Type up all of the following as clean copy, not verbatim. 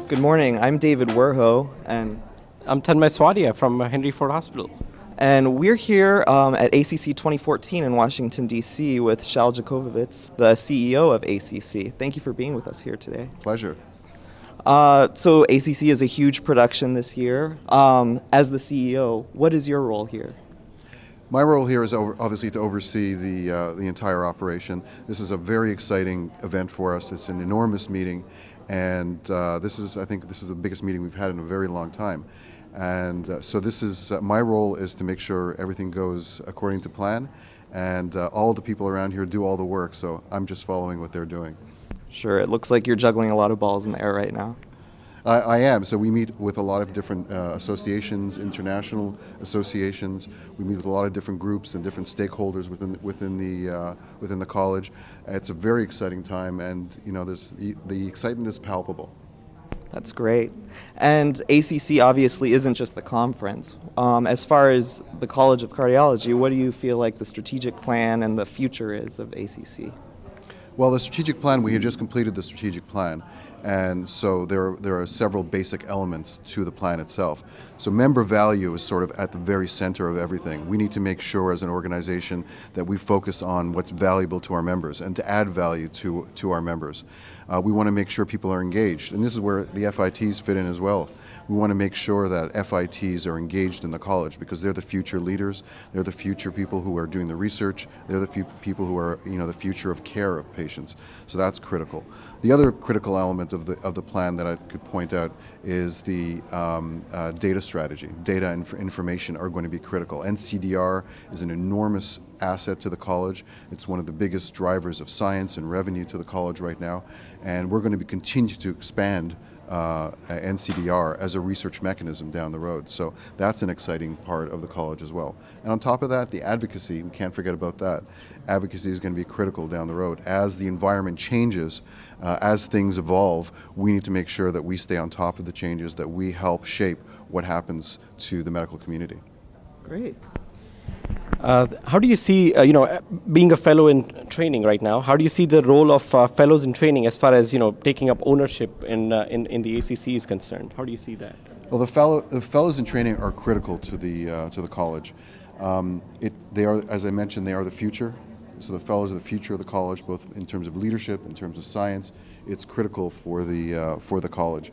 Good morning. I'm David Werho, and I'm Swadia from Henry Ford Hospital. we're here at ACC 2014 in Washington, D.C. with Shalom Jacobovitz, the CEO of ACC. Thank you for being with us here today. Pleasure. So ACC is a huge production this year. As the CEO, what is your role here? My role here is obviously to oversee the entire operation. This is a very exciting event for us. It's an enormous meeting, and I think this is the biggest meeting we've had in a very long time. And so this is my role is to make sure everything goes according to plan, and all the people around here do all the work. So I'm just following what they're doing. Sure. It looks like you're juggling a lot of balls in the air right now. I am. So we meet with a lot of different associations, international associations. We meet with a lot of different groups and different stakeholders within the college. It's a very exciting time, and the excitement is palpable. That's great. And ACC obviously isn't just the conference. As far as the College of Cardiology, what do you feel like the strategic plan and the future is of ACC? Well, the strategic plan, we had just completed the strategic plan, and so there are several basic elements to the plan itself. So member value is sort of at the very center of everything. We need to make sure as an organization that we focus on what's valuable to our members and to add value to our members. We want to make sure people are engaged, and this is where the FITs fit in as well. We want to make sure that FITs are engaged in the college because they're the future leaders, they're the future people who are doing the research, they're the people who are the future of care of patients. So that's critical. The other critical element of the plan that I could point out is the data strategy. Data and information are going to be critical. NCDR is an enormous asset to the college. It's one of the biggest drivers of science and revenue to the college right now, and we're going to continue to expand NCDR as a research mechanism down the road. So that's an exciting part of the college as well. And on top of that, the advocacy, we can't forget about that. Advocacy is going to be critical down the road. As the environment changes, as things evolve, we need to make sure that we stay on top of the changes, that we help shape what happens to the medical community. Great. How do you see, being a fellow in training right now, how do you see the role of fellows in training as far as, taking up ownership in the ACC is concerned? How do you see that? Well, the fellows in training are critical to the college. They are, as I mentioned, they are the future. So the fellows are the future of the college, both in terms of leadership, in terms of science. It's critical for the college.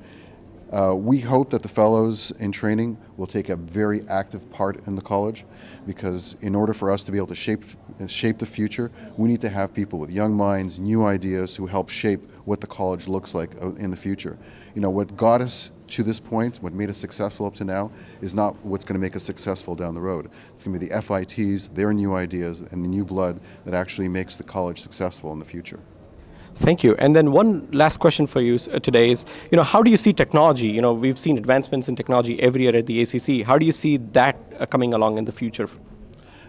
We hope that the fellows in training will take a very active part in the college, because in order for us to be able to shape the future, we need to have people with young minds, new ideas, who help shape what the college looks like in the future. What got us to this point, what made us successful up to now, is not what's going to make us successful down the road. It's going to be the FITs, their new ideas, and the new blood that actually makes the college successful in the future. Thank you. And then one last question for you today is, how do you see technology? We've seen advancements in technology every year at the ACC. How do you see that coming along in the future?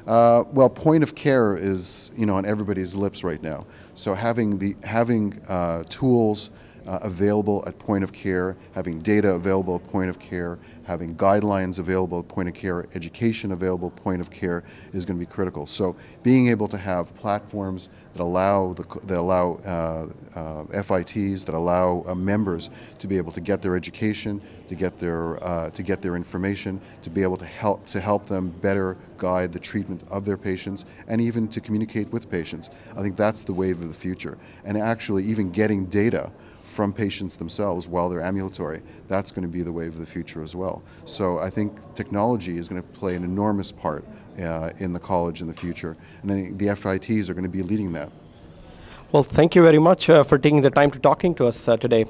Well, point of care is on everybody's lips right now. So having tools available at point of care, having data available at point of care, having guidelines available at point of care, education available at point of care is going to be critical. So being able to have platforms that allow FITs, that allow members to be able to get their education, to get their information, to be able to help them better guide the treatment of their patients, and even to communicate with patients. I think that's the wave of the future. And actually even getting data from patients themselves while they're ambulatory, that's going to be the wave of the future as well. So I think technology is going to play an enormous part in the college in the future, and I think the FITs are going to be leading that. Well, thank you very much for taking the time to talking to us today.